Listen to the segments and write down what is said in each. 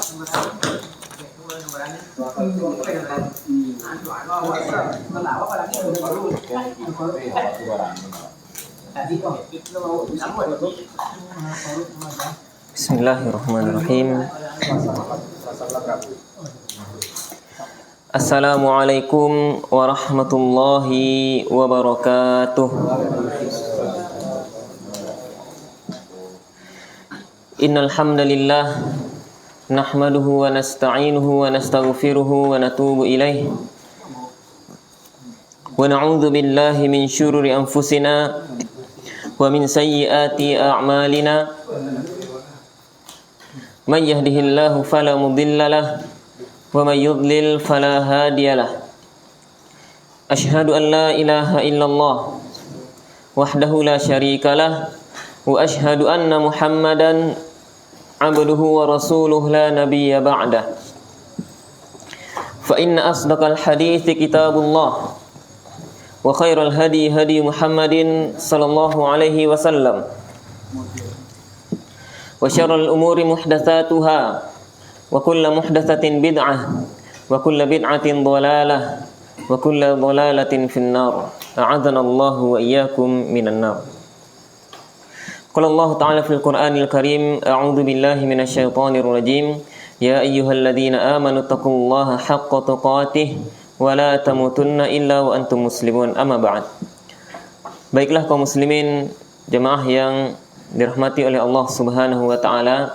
Bismillahirrahmanirrahim. Assalamualaikum warahmatullahi wabarakatuh. Innal hamdalillah nahmaduhu wa nasta'inuhu wa nastaghfiruhu wa natubu ilaih. Wa na'udzu billahi min syururi anfusina wa min sayyiati a'malina. Man yahdihillahu fala mudilla lahu wa may yudlil fala hadiya lahu. Asyhadu an la ilaha illallah wahdahu la syarika lahu wa asyhadu anna Muhammadan abduhu wa rasuluhu la nabiyya ba'dah. Fa inna asdaqal hadithi kitabullah wa khairal hadi hadi Muhammadin sallallahu alaihi wasallam wa syarrul umuri muhdatsatuha wa kullu muhdatsatin bid'ah wa kullu bid'atin dhalalah wa kullu dhalalatin finnar. A'adzana Allahu wa iyyakum minan nar. Qala Allah Ta'ala fil Qur'anil Karim, a'udzu billahi minasy syaithanir rajim. Ya ayyuhalladzina amanu taqullaha haqqa tuqatih wa la tamutunna illa wa antum muslimun. Amma ba'd. Baiklah kaum muslimin, jemaah yang dirahmati oleh Allah Subhanahu wa taala.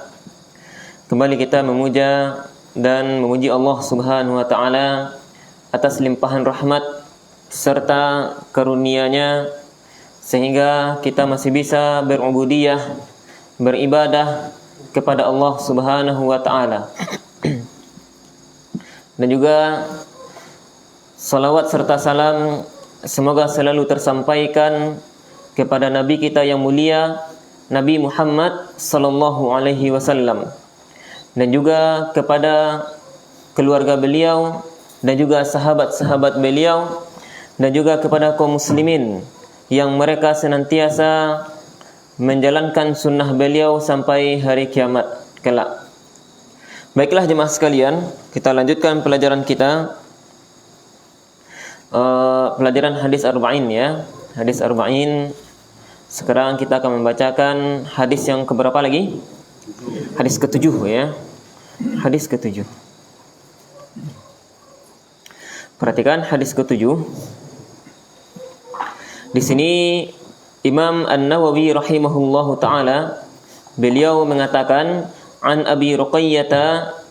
Kembali kita memuja dan memuji Allah Subhanahu wa taala atas limpahan rahmat serta karunia-Nya sehingga kita masih bisa berubudiyah, beribadah kepada Allah Subhanahu wa taala. Dan juga salawat serta salam semoga selalu tersampaikan kepada Nabi kita yang mulia, Nabi Muhammad sallallahu alaihi wasallam, dan juga kepada keluarga beliau dan juga sahabat-sahabat beliau, dan juga kepada kaum muslimin yang mereka senantiasa menjalankan sunnah beliau sampai hari kiamat kelak. Baiklah jemaah sekalian, kita lanjutkan pelajaran kita, pelajaran hadis arba'in ya. Hadis arba'in. Sekarang kita akan membacakan hadis yang keberapa lagi? Hadis ketujuh ya. Hadis ketujuh. Perhatikan hadis ketujuh. Di sini Imam An-Nawawi rahimahullahu taala beliau mengatakan an Abi Ruqayyah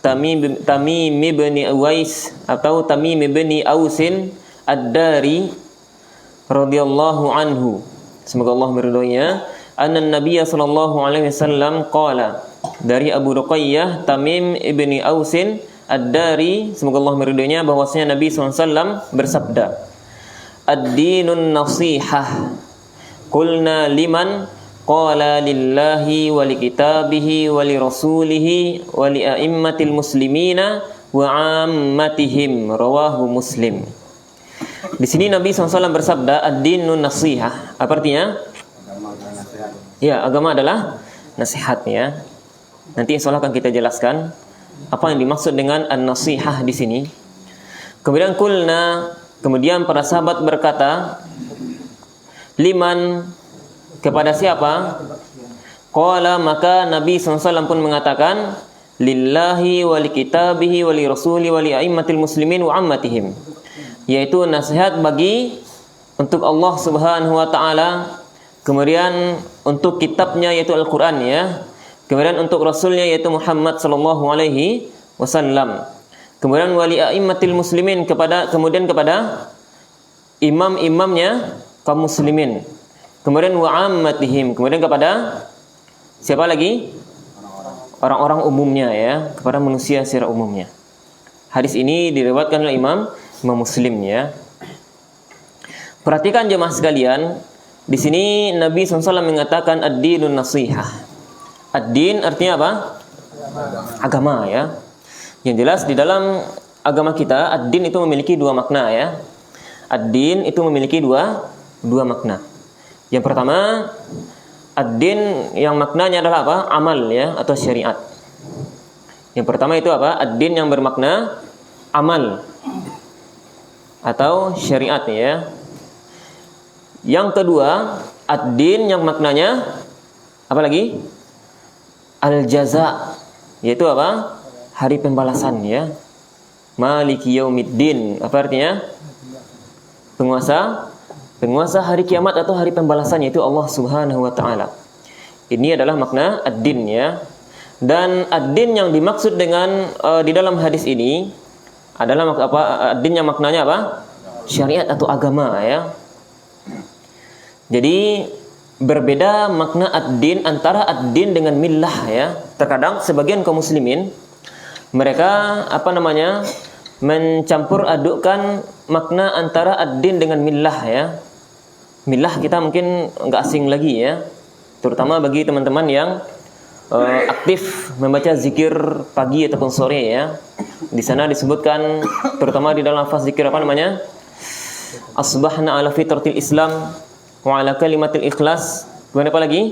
Tamim ibn Uwais atau Tamim ibn Ausin Ad-Dari radhiyallahu anhu, semoga Allah meridhoinya, anna Nabiy sallallahu alaihi wasallam qala, dari Abu Ruqayyah Tamim ibn Ausin Ad-Dari, semoga Allah meridhoinya, bahwasanya Nabi sallallahu alaihi wasallam bersabda, ad-dinun nasihah. Qulna liman? Qala lillahi wa li kitabihi wa li rasulihi wa li a'immatil muslimina wa 'ammatihim. Rawahu Muslim. Di sini Nabi SAW bersabda ad-dinun nasihah. Apa artinya? Ya, agama adalah nasihat ya. Nanti insyaallah akan kita jelaskan apa yang dimaksud dengan an-nasihah di sini. Kemudian kemudian para sahabat berkata, liman, kepada siapa? Qala, maka Nabi SAW pun mengatakan, lillahi wa li kitabihi wa li rasuli wa li a'immatil muslimin wa ammatihim, yaitu nasihat bagi untuk Allah Subhanahu wa taala, kemudian untuk kitabnya yaitu Al-Qur'an ya, kemudian untuk rasulnya yaitu Muhammad sallallahu alaihi wasallam, kemudian wali a'immatil muslimin, kemudian kepada imam-imamnya kaum muslimin, kemudian wa ammatihim, kemudian kepada siapa lagi? Orang-orang umumnya ya, kepada manusia secara umumnya. Hadis ini diriwayatkan oleh Imam Muslim ya. Perhatikan jemaah sekalian, di sini Nabi SAW mengatakan ad-dinun nasihah. Ad-din artinya apa? Agama ya. Yang jelas di dalam agama kita ad-din itu memiliki dua makna ya. Ad-din itu memiliki dua makna. Yang pertama, ad-din yang maknanya adalah apa? Amal ya, atau syariat. Yang pertama itu apa? Ad-din yang bermakna amal atau syariat ya. Yang kedua, ad-din yang maknanya apa lagi? Al-jaza, yaitu apa? Hari pembalasan ya. Maliki yaumiddin, apa artinya? Penguasa hari kiamat atau hari pembalasan, yaitu Allah Subhanahu wa taala. Ini adalah makna ad-din ya. Dan ad-din yang dimaksud dengan di dalam hadis ini adalah apa? Ad-din yang maknanya apa? Syariat atau agama ya. Jadi berbeda makna ad-din antara ad-din dengan millah ya. Terkadang sebagian kaum muslimin mereka mencampur adukkan makna antara ad-din dengan millah ya. Millah kita mungkin enggak asing lagi ya. Terutama bagi teman-teman yang aktif membaca zikir pagi ataupun sore ya. Di sana disebutkan terutama di dalam lafaz zikir asbahna ala fitratil Islam wa ala kalimatil ikhlas. Kemudian apa lagi?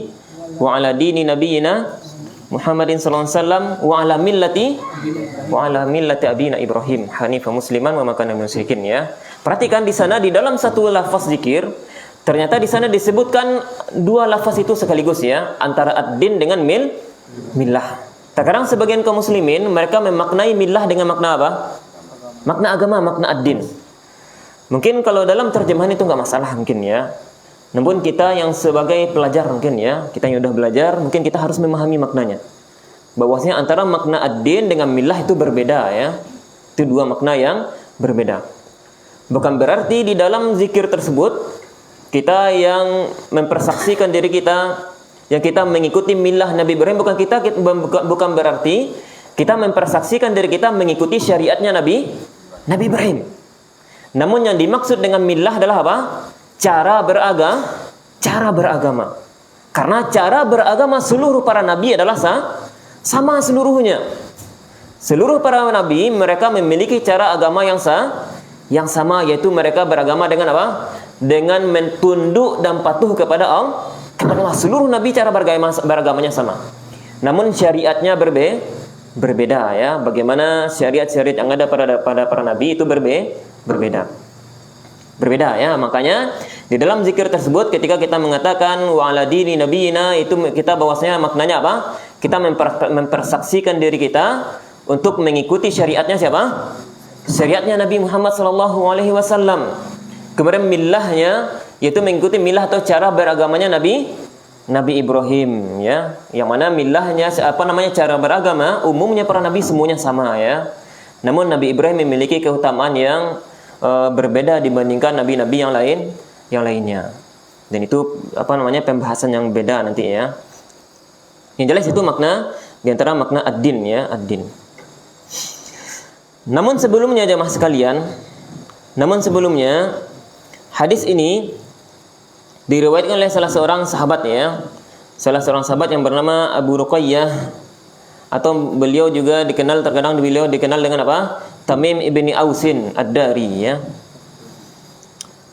Wa ala dini nabiyina Muhammadin sallallahu alaihi wasallam wa ala millati abina Ibrahim hanifan musliman wa ma kana minal musyrikin ya. Perhatikan di sana di dalam satu lafaz zikir ternyata di sana disebutkan dua lafaz itu sekaligus ya, antara ad-din dengan millah. Terkadang sebagian kaum muslimin mereka memaknai millah dengan makna apa? Makna agama, makna ad-din. Mungkin kalau dalam terjemahan itu enggak masalah mungkin ya. Namun kita yang sebagai pelajar mungkin ya, kita yang sudah belajar mungkin kita harus memahami maknanya. Bahwasanya antara makna ad-din dengan millah itu berbeda ya. Itu dua makna yang berbeda. Bukan berarti di dalam zikir tersebut kita yang mempersaksikan diri kita, yang kita mengikuti millah Nabi Ibrahim, bukan berarti kita mempersaksikan diri kita mengikuti syariatnya Nabi Ibrahim. Namun yang dimaksud dengan millah adalah apa? Cara beragama. Karena cara beragama seluruh para nabi adalah sama seluruhnya. Seluruh para nabi mereka memiliki cara agama yang sama, yaitu mereka beragama dengan apa? Dengan tunduk dan patuh kepada Allah. Seluruh nabi cara beragamanya sama. Namun syariatnya berbeda ya. Bagaimana syariat-syariat yang ada pada para nabi itu berbeda ya. Makanya di dalam zikir tersebut ketika kita mengatakan wa ala dini nabiyina, itu kita bahwasanya maknanya apa? Kita mempersaksikan diri kita untuk mengikuti syariatnya siapa? Syariatnya Nabi Muhammad sallallahu alaihi wasallam. Kemudian millahnya yaitu mengikuti millah atau cara beragamanya Nabi Ibrahim ya. Yang mana millahnya cara beragama umumnya para nabi semuanya sama ya. Namun Nabi Ibrahim memiliki keutamaan yang berbeda dibandingkan nabi-nabi yang lainnya. Dan itu pembahasan yang beda nanti ya. Yang jelas itu makna di antara makna ad-din ya, ad-din. Namun sebelumnya jemaah sekalian, hadis ini diriwayatkan oleh salah seorang sahabat ya. Salah seorang sahabat yang bernama Abu Ruqayyah, atau beliau juga terkadang beliau dikenal dengan apa? Tamim ibni Ausin ad-Dari ya.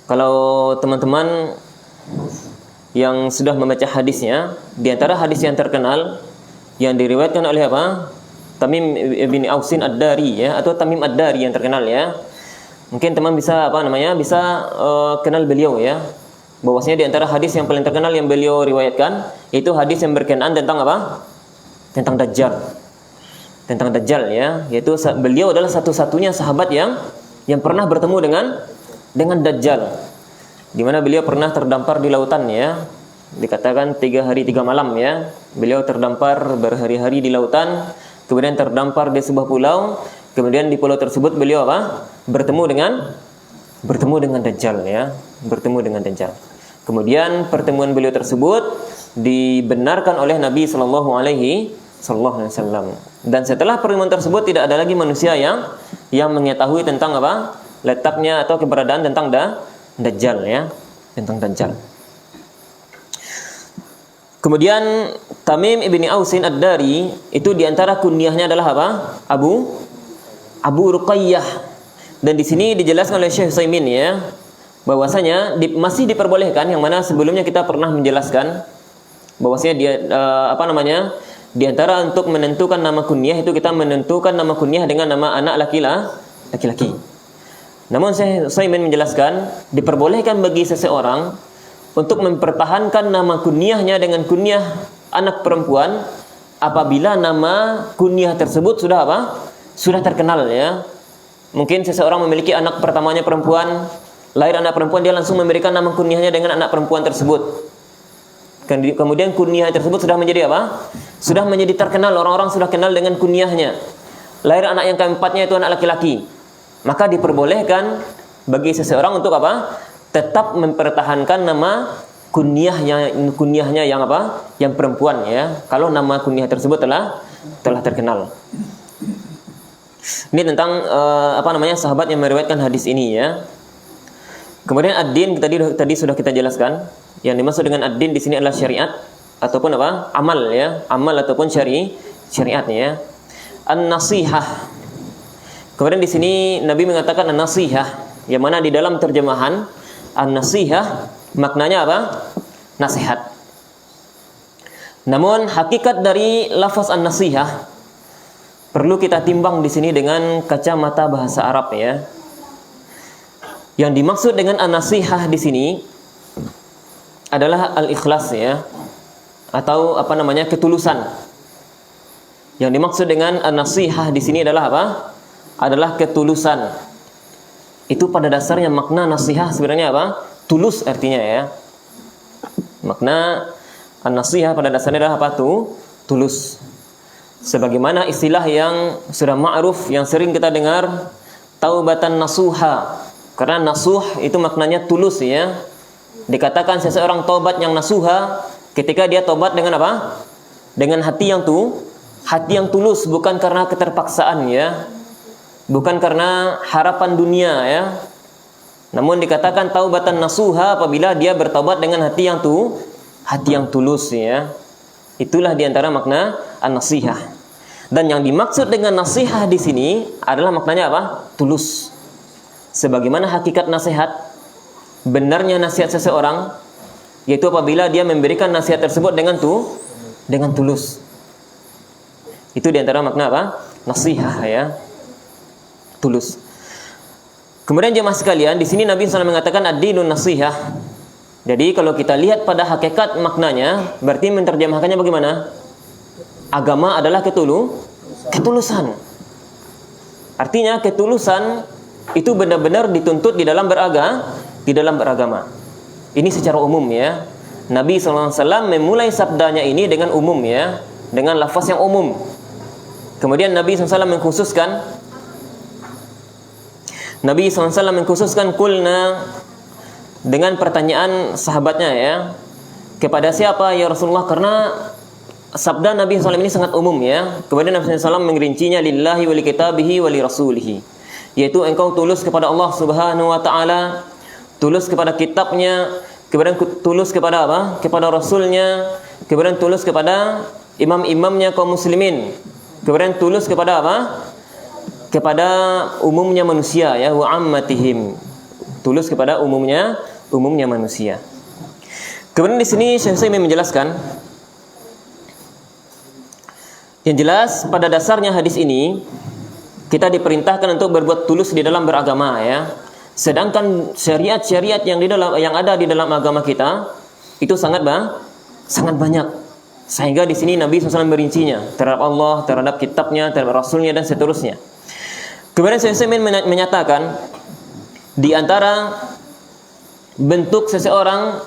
Kalau teman-teman yang sudah membaca hadisnya, di antara hadis yang terkenal yang diriwayatkan oleh apa? Tamim ibni Ausin ad-Dari ya, atau Tamim ad-Dari yang terkenal ya. Mungkin teman bisa kenal beliau ya. Bahwasanya di antara hadis yang paling terkenal yang beliau riwayatkan itu hadis yang berkenaan tentang apa? Tentang Dajjal. Tentang Dajjal ya, yaitu beliau adalah satu-satunya sahabat yang pernah bertemu dengan Dajjal. Di mana beliau pernah terdampar di lautan ya. Dikatakan 3 hari 3 malam ya. Beliau terdampar berhari-hari di lautan, kemudian terdampar di sebuah pulau, kemudian di pulau tersebut beliau bertemu dengan Dajjal ya, bertemu dengan Dajjal. Kemudian pertemuan beliau tersebut dibenarkan oleh Nabi sallallahu alaihi wasallam. Dan setelah pertemuan tersebut tidak ada lagi manusia yang mengetahui tentang apa? Letaknya atau keberadaan tentang Dajjal ya, tentang Dajjal. Kemudian Tamim ibni Ausin ad-Dari itu diantara kunyahnya adalah apa? Abu Ruqayyah. Dan di sini dijelaskan oleh Syekh Utsaimin ya, bahwasanya masih diperbolehkan, yang mana sebelumnya kita pernah menjelaskan bahwasanya dia Di antara untuk menentukan nama kunyah itu kita menentukan nama kunyah dengan nama anak laki-laki. Namun saya ingin menjelaskan, diperbolehkan bagi seseorang untuk mempertahankan nama kunyahnya dengan kunyah anak perempuan apabila nama kunyah tersebut sudah apa? Sudah terkenal ya. Mungkin seseorang memiliki anak pertamanya perempuan, lahir anak perempuan, dia langsung memberikan nama kunyahnya dengan anak perempuan tersebut. Kemudian kunyah tersebut sudah menjadi apa? Sudah menjadi terkenal, orang-orang sudah kenal dengan kunyahnya. Lahir anak yang keempatnya itu anak laki-laki. Maka diperbolehkan bagi seseorang untuk apa? Tetap mempertahankan nama kunyahnya yang apa? Yang perempuan ya. Kalau nama kunyah tersebut telah terkenal. Ini tentang sahabat yang meriwayatkan hadis ini ya. Kemudian ad-din tadi sudah kita jelaskan. Yang dimaksud dengan ad-din di sini adalah syariat ataupun apa? Amal ya. Amal ataupun syariat ya. An-nasihah. Kemudian di sini Nabi mengatakan an-nasihah, yang mana di dalam terjemahan an-nasihah maknanya apa? Nasihat. Namun hakikat dari lafaz an-nasihah perlu kita timbang di sini dengan kacamata bahasa Arab ya. Yang dimaksud dengan an-nasihah di sini adalah al-ikhlas ya, atau ketulusan. Yang dimaksud dengan an-nasihah di sini adalah apa? Adalah ketulusan. Itu pada dasarnya makna nasihat sebenarnya apa? Tulus artinya ya. Makna an-nasihah pada dasarnya adalah apa tuh? Tulus. Sebagaimana istilah yang sudah ma'ruf yang sering kita dengar, taubatan nasuha. Karena nasuh itu maknanya tulus ya. Dikatakan seseorang taubat yang nasuha ketika dia taubat dengan apa? Dengan hati yang tulus, bukan karena keterpaksaan ya. Bukan karena harapan dunia ya. Namun dikatakan taubatan nasuha apabila dia bertaubat dengan hati yang tulus ya. Itulah diantara makna an-nasihah. Dan yang dimaksud dengan nasihat di sini adalah maknanya apa? Tulus. Sebagaimana hakikat nasihat, benarnya nasihat seseorang yaitu apabila dia memberikan nasihat tersebut dengan tulus. Itu diantara makna apa? Nasihat ya. Tulus. Kemudian jemaah sekalian, di sini Nabi SAW mengatakan ad-dinun nasihah. Jadi kalau kita lihat pada hakikat maknanya, berarti menerjemahkannya bagaimana? Agama adalah ketulusan. Artinya ketulusan itu benar-benar dituntut di dalam beragama. Ini secara umum ya. Nabi SAW memulai sabdanya ini dengan umum ya, dengan lafaz yang umum. Kemudian Nabi SAW mengkhususkan kulna dengan pertanyaan sahabatnya ya. Kepada siapa ya Rasulullah? Karena sabda Nabi SAW ini sangat umum ya. Kemudian Nabi SAW mengerincinya lillahi wa li kitabihi wa li rasulihi. Yaitu engkau tulus kepada Allah Subhanahu wa taala, tulus kepada kitabnya, kemudian tulus kepada apa? Kepada rasulnya, kemudian tulus kepada imam-imamnya kaum muslimin. Kemudian tulus kepada apa? Kepada umumnya manusia ya, wa ammatihim. Tulus kepada umumnya manusia. Kemudian di sini Syekh Utsaimin menjelaskan, yang jelas pada dasarnya hadis ini kita diperintahkan untuk berbuat tulus di dalam beragama ya. Sedangkan syariat-syariat yang ada di dalam agama kita itu sangat banyak. Sehingga di sini Nabi SAW merincinya terhadap Allah, terhadap kitabnya, terhadap rasulnya dan seterusnya. Kemudian Syekh Utsaimin menyatakan di antara bentuk seseorang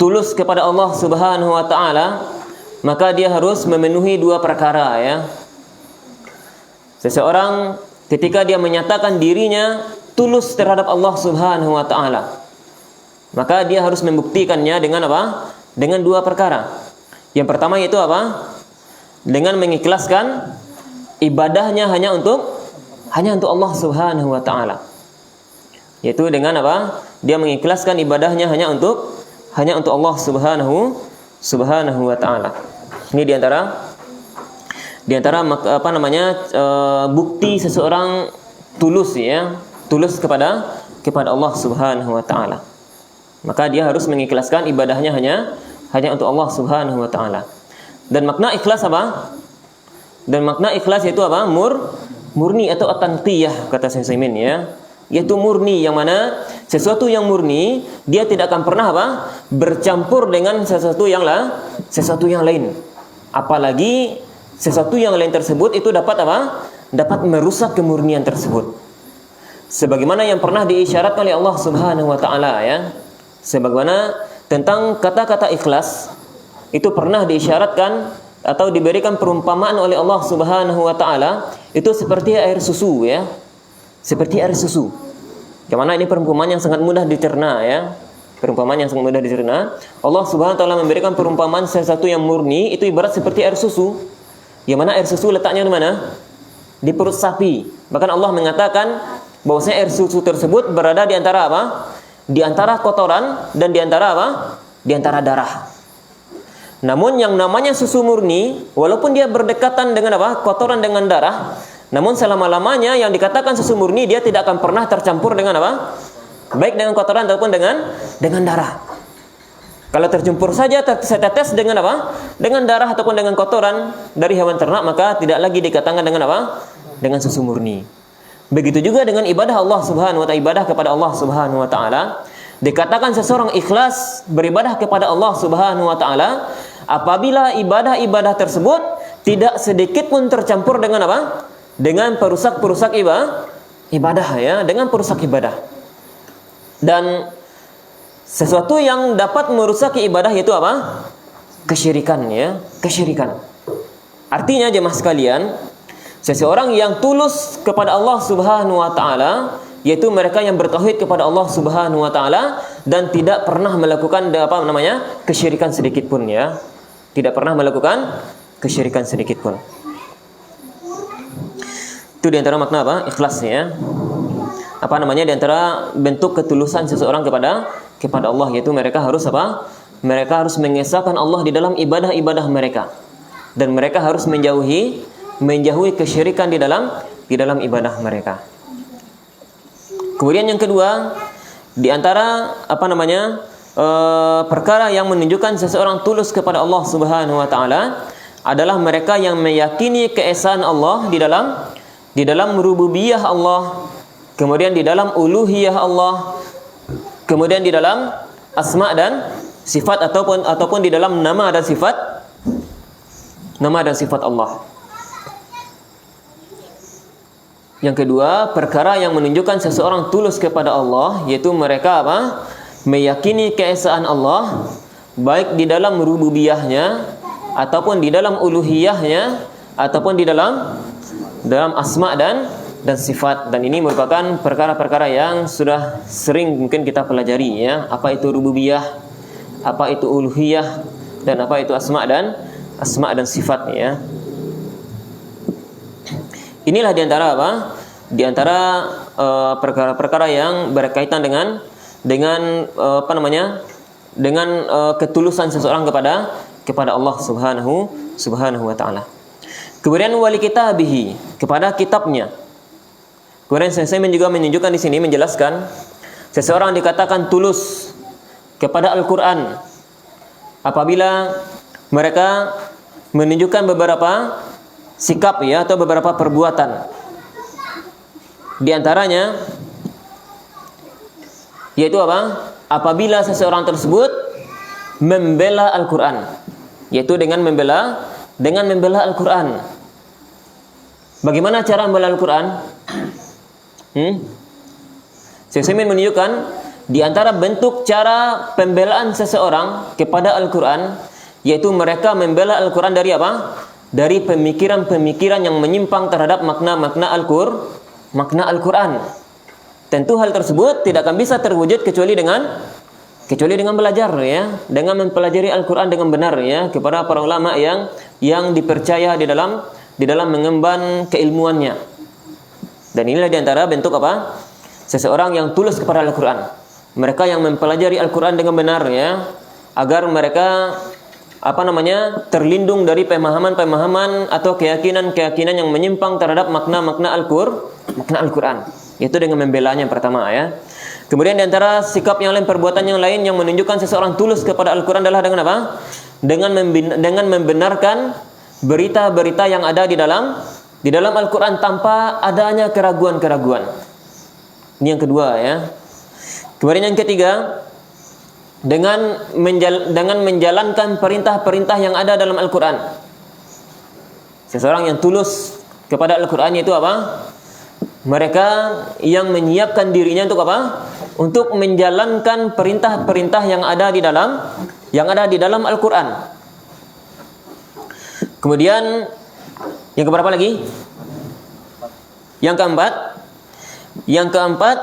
tulus kepada Allah Subhanahu wa taala, maka dia harus memenuhi dua perkara ya. Seseorang ketika dia menyatakan dirinya tulus terhadap Allah Subhanahu wa taala, maka dia harus membuktikannya dengan apa? Dengan dua perkara. Yang pertama yaitu apa? Dengan mengikhlaskan ibadahnya hanya untuk Allah Subhanahu wa taala. Yaitu dengan apa? Dia mengikhlaskan ibadahnya hanya untuk Allah Subhanahu wa taala. Ini di antara bukti seseorang tulus ya, tulus kepada Allah Subhanahu wa taala. Maka dia harus mengikhlaskan ibadahnya hanya untuk Allah Subhanahu wa taala. Dan makna ikhlas apa? Dan makna ikhlas itu apa? Murni atau at-tanqiyah kata Syekh Utsaimin ya. Yaitu murni, yang mana sesuatu yang murni dia tidak akan pernah apa? Bercampur dengan sesuatu yang lain. Apalagi sesuatu yang lain tersebut itu dapat apa? Dapat merusak kemurnian tersebut. Sebagaimana yang pernah diisyaratkan oleh Allah Subhanahu wa taala ya. Sebagaimana tentang kata-kata ikhlas itu pernah diisyaratkan atau diberikan perumpamaan oleh Allah Subhanahu wa taala itu seperti air susu ya. Seperti air susu. Yang mana ini perumpamaan yang sangat mudah dicerna ya. Perumpamaan yang sangat mudah dicerna. Allah Subhanahu wa taala memberikan perumpamaan sesuatu yang murni itu ibarat seperti air susu. Yang mana air susu letaknya di mana? Di perut sapi. Bahkan Allah mengatakan bahwasanya air susu tersebut berada di antara apa? Di antara kotoran dan di antara apa? Di antara darah. Namun yang namanya susu murni, walaupun dia berdekatan dengan apa? Kotoran dengan darah, namun selama-lamanya yang dikatakan susu murni dia tidak akan pernah tercampur dengan apa? Baik dengan kotoran ataupun dengan darah. Kalau tercampur saja setetes dengan apa? Dengan darah ataupun dengan kotoran dari hewan ternak, maka tidak lagi dikatakan dengan apa? Dengan susu murni. Begitu juga dengan ibadah Allah Subhanahu wa taala, ibadah kepada Allah Subhanahu wa taala. Dikatakan seseorang ikhlas beribadah kepada Allah Subhanahu wa taala apabila ibadah-ibadah tersebut tidak sedikit pun tercampur dengan apa? Dengan perusak-perusak ibadah ya, dengan perusak ibadah. Dan sesuatu yang dapat merusak ibadah itu apa? Kesyirikan ya, kesyirikan. Artinya jemaah sekalian, seseorang yang tulus kepada Allah Subhanahu wa taala, yaitu mereka yang bertauhid kepada Allah Subhanahu wa taala dan tidak pernah melakukan kesyirikan sedikit pun ya. Tidak pernah melakukan kesyirikan sedikit pun. Itu di antara makna apa? Ikhlasnya ya. Di antara bentuk ketulusan seseorang kepada Allah, yaitu mereka harus apa? Mereka harus mengesahkan Allah di dalam ibadah-ibadah mereka. Dan mereka harus menjauhi kesyirikan di dalam ibadah mereka. Kemudian yang kedua, di antara perkara yang menunjukkan seseorang tulus kepada Allah Subhanahu wa taala adalah mereka yang meyakini keesaan Allah di dalam rububiyah Allah, kemudian di dalam uluhiyah Allah, kemudian di dalam asma dan sifat ataupun di dalam nama dan sifat Allah. Yang kedua, perkara yang menunjukkan seseorang tulus kepada Allah, yaitu mereka apa? Meyakini keesaan Allah baik di dalam rububiyahnya ataupun di dalam uluhiyahnya ataupun di dalam asma dan sifat. Dan ini merupakan perkara-perkara yang sudah sering mungkin kita pelajari ya. Apa itu rububiyah, apa itu uluhiyah, dan apa itu asma dan sifat ya. Inilah di antara apa? Di antara perkara-perkara yang berkaitan dengan ketulusan seseorang kepada Allah Subhanahu wa taala. Kemudian wali kitabihi, kepada kitabnya. Kemudian saya juga menunjukkan di sini menjelaskan seseorang dikatakan tulus kepada Al-Qur'an apabila mereka menunjukkan beberapa sikap ya atau beberapa perbuatan. Di antaranya yaitu apa? Apabila seseorang tersebut membela Al-Qur'an, yaitu dengan membela Al-Qur'an. Bagaimana cara membela Al-Qur'an? Saya ingin menunjukkan di antara bentuk cara pembelaan seseorang kepada Al-Qur'an, yaitu mereka membela Al-Qur'an dari apa? Dari pemikiran-pemikiran yang menyimpang terhadap makna Al-Qur'an. Tentu hal tersebut tidak akan bisa terwujud kecuali dengan belajar ya, dengan mempelajari Al-Qur'an dengan benar ya, kepada para ulama yang dipercaya di dalam mengemban keilmuannya. Dan inilah di antara bentuk apa? Seseorang yang tulus kepada Al-Qur'an. Mereka yang mempelajari Al-Qur'an dengan benar ya, agar mereka terlindung dari pemahaman-pemahaman atau keyakinan-keyakinan yang menyimpang terhadap makna Al-Qur'an. Yaitu dengan membelanya yang pertama ya. Kemudian di antara sikap yang lain, perbuatan yang lain yang menunjukkan seseorang tulus kepada Al-Qur'an adalah dengan apa? dengan membenarkan berita-berita yang ada di dalam Al-Qur'an tanpa adanya keraguan-keraguan. Ini yang kedua ya. Kemudian yang ketiga, dengan menjalankan perintah-perintah yang ada dalam Al-Qur'an. Seseorang yang tulus kepada Al-Qur'an itu apa? Mereka yang menyiapkan dirinya untuk apa? Untuk menjalankan perintah-perintah yang ada di dalam Al-Qur'an. Kemudian yang keberapa lagi? Yang keempat,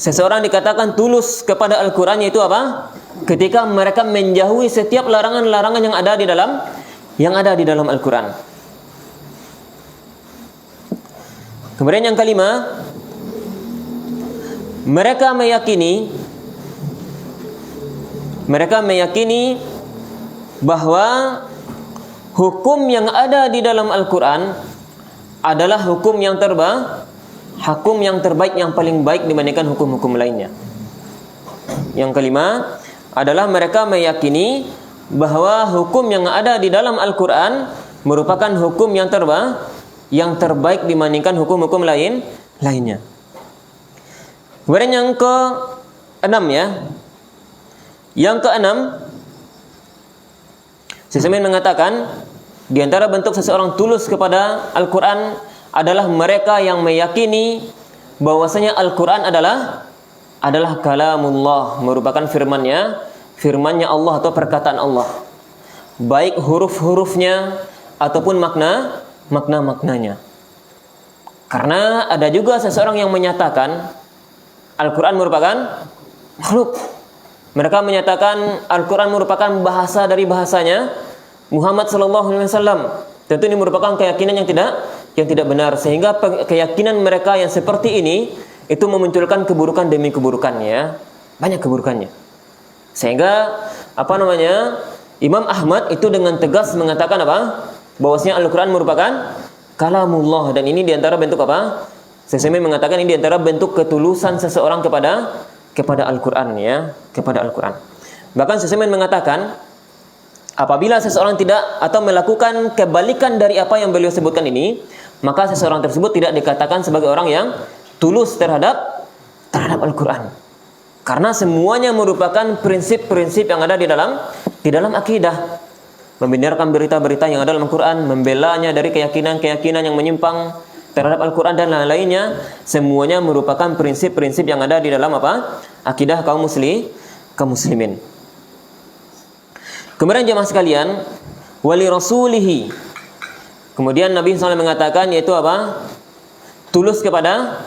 seseorang dikatakan tulus kepada Al-Qur'an yaitu apa? Ketika mereka menjauhi setiap larangan-larangan yang ada di dalam Al-Qur'an. Kemudian yang kelima, mereka meyakini bahwa hukum yang ada di dalam Al-Qur'an adalah hukum yang terbaik, yang paling baik dibandingkan hukum-hukum lainnya. Yang kelima adalah mereka meyakini bahwa hukum yang ada di dalam Al-Qur'an merupakan hukum yang terbaik dibandingkan hukum-hukum lainnya. Kemudian yang keenam ya. Yang keenam, Syekh mengatakan di antara bentuk seseorang tulus kepada Al-Qur'an adalah mereka yang meyakini bahwasanya Al-Qur'an adalah kalamullah, merupakan firman-Nya Allah atau perkataan Allah. Baik huruf-hurufnya ataupun makna-maknanya. Karena ada juga seseorang yang menyatakan Al-Qur'an merupakan makhluk. Mereka menyatakan Al-Qur'an merupakan bahasa dari bahasanya Muhammad sallallahu alaihi wasallam. Tentu ini merupakan keyakinan yang tidak benar, sehingga keyakinan mereka yang seperti ini itu memunculkan keburukan demi keburukan ya. Banyak keburukannya. Sehingga Imam Ahmad itu dengan tegas mengatakan apa? Bahwasanya Al-Qur'an merupakan kalamullah, dan ini diantara bentuk apa? Syekh mengatakan ini diantara bentuk ketulusan seseorang kepada Al-Qur'an ya, kepada Al-Qur'an. Bahkan Syekh mengatakan apabila seseorang tidak atau melakukan kebalikan dari apa yang beliau sebutkan ini, maka seseorang tersebut tidak dikatakan sebagai orang yang tulus terhadap Al-Qur'an. Karena semuanya merupakan prinsip-prinsip yang ada di dalam akidah. Membenarkan berita-berita yang ada dalam Al-Qur'an, membelanya dari keyakinan-keyakinan yang menyimpang terhadap Al-Qur'an dan lain-lainnya, semuanya merupakan prinsip-prinsip yang ada di dalam apa? Akidah kaum muslimin. Kemudian jemaah sekalian, wali rasulihi. Kemudian Nabi SAW mengatakan yaitu apa? Tulus kepada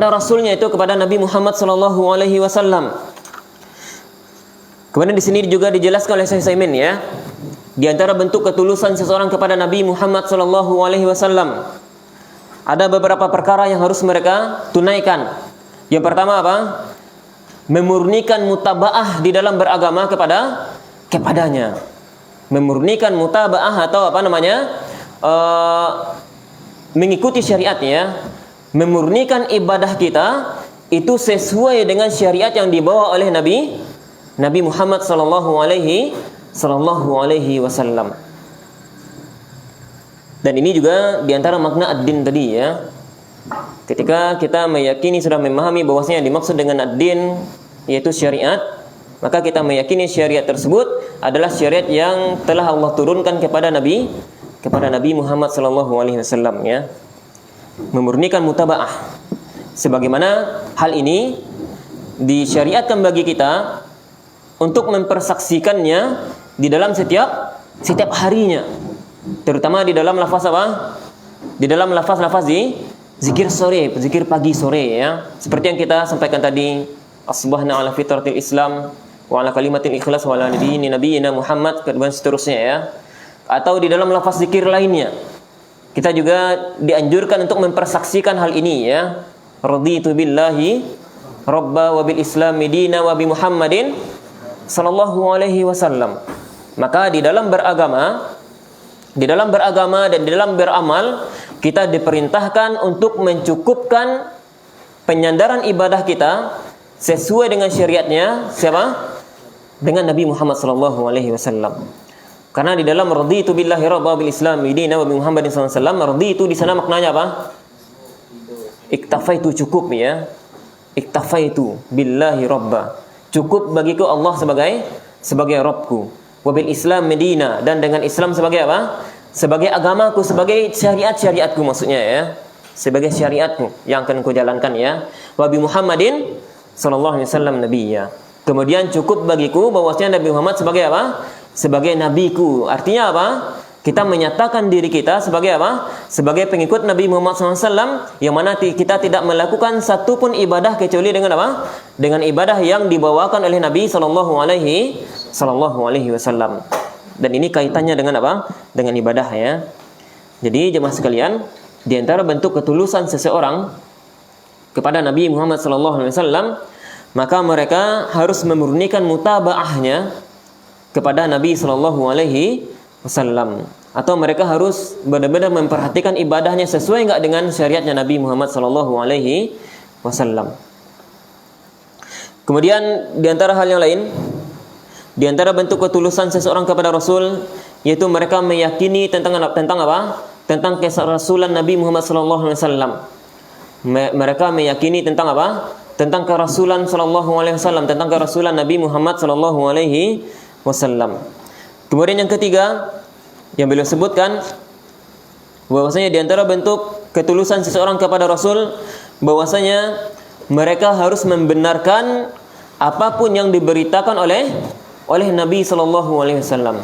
rasulnya, itu kepada Nabi Muhammad SAW. Kemudian di sini juga dijelaskan oleh Syekh Utsaimin ya. Di antara bentuk ketulusan seseorang kepada Nabi Muhammad SAW ada beberapa perkara yang harus mereka tunaikan. Yang pertama apa? Memurnikan mutabaah di dalam beragama kepadanya. Memurnikan mutabaah atau mengikuti syariatnya. Memurnikan ibadah kita itu sesuai dengan syariat yang dibawa oleh Nabi Muhammad sallallahu alaihi wasallam. Dan ini juga diantara makna ad-din tadi ya. Ketika kita meyakini, sudah memahami bahwasanya yang dimaksud dengan ad-din yaitu syariat, maka kita meyakini syariat tersebut adalah syariat yang telah Allah turunkan kepada Nabi Muhammad sallallahu alaihi wasallam ya. Memurnikan mutabaah. Sebagaimana hal ini disyariatkan bagi kita untuk mempersaksikannya di dalam setiap harinya, terutama di dalam lafaz apa? Di dalam lafaz di zikir sore, zikir pagi sore ya. Seperti yang kita sampaikan tadi, asbahna ala fitratil Islam wa ala kalimatil ikhlas wa ala dini nabiyina Muhammad, dan seterusnya ya. Atau di dalam lafaz zikir lainnya, kita juga dianjurkan untuk mempersaksikan hal ini ya. Raditu billahi rabba wa bil islami dina wa bi Muhammadin sallallahu alaihi wasallam. Maka di dalam beragama dan di dalam beramal, kita diperintahkan untuk mencukupkan penyandaran ibadah kita sesuai dengan syariatnya siapa? Dengan Nabi Muhammad sallallahu alaihi wasallam. Karena di dalam raditu billahi rabba bil islam dina wa bi Muhammadin sallallahu alaihi wasallam, raditu di sana maknanya apa? Iktafaitu, cukup ya. Iktafaitu billahi rabba. Cukup bagiku Allah sebagai Rabbku. Wa bil Islam Medina, dan dengan Islam sebagai apa? Sebagai agamaku, sebagai syariat-syariatku maksudnya ya. Sebagai syariatku yang akan ku jalankan ya. Wa bi Muhammadin sallallahu alaihi wasallam nabiyya. Kemudian cukup bagiku bahwasanya Nabi Muhammad sebagai apa? Sebagai nabiku. Artinya apa? Kita menyatakan diri kita sebagai apa? Sebagai pengikut Nabi Muhammad SAW, yang mana kita tidak melakukan satu pun ibadah kecuali dengan apa? Dengan ibadah yang dibawakan oleh Nabi Sallallahu Alaihi Wasallam. Dan ini kaitannya dengan apa? Dengan ibadah ya. Jadi jemaah sekalian, di antara bentuk ketulusan seseorang kepada Nabi Muhammad Sallallahu Alaihi Wasallam, maka mereka harus memurnikan mutabaahnya kepada Nabi Sallallahu Alaihi Wasallam, atau mereka harus benar-benar memperhatikan ibadahnya sesuai enggak dengan syariatnya Nabi Muhammad Sallallahu Alaihi Wasallam. Kemudian di antara hal yang lain, di antara bentuk ketulusan seseorang kepada Rasul, yaitu mereka meyakini tentang apa? Tentang kerasulan Nabi Muhammad Sallallahu Alaihi Wasallam. Mereka meyakini tentang apa? Tentang kerasulan Sallallahu Alaihi Wasallam, tentang kerasulan Nabi Muhammad Sallallahu Alaihi Wasallam. Kemudian yang ketiga yang beliau sebutkan, bahwasanya di antara bentuk ketulusan seseorang kepada Rasul, bahwasanya mereka harus membenarkan apapun yang diberitakan oleh Nabi Sallallahu Alaihi Wasallam,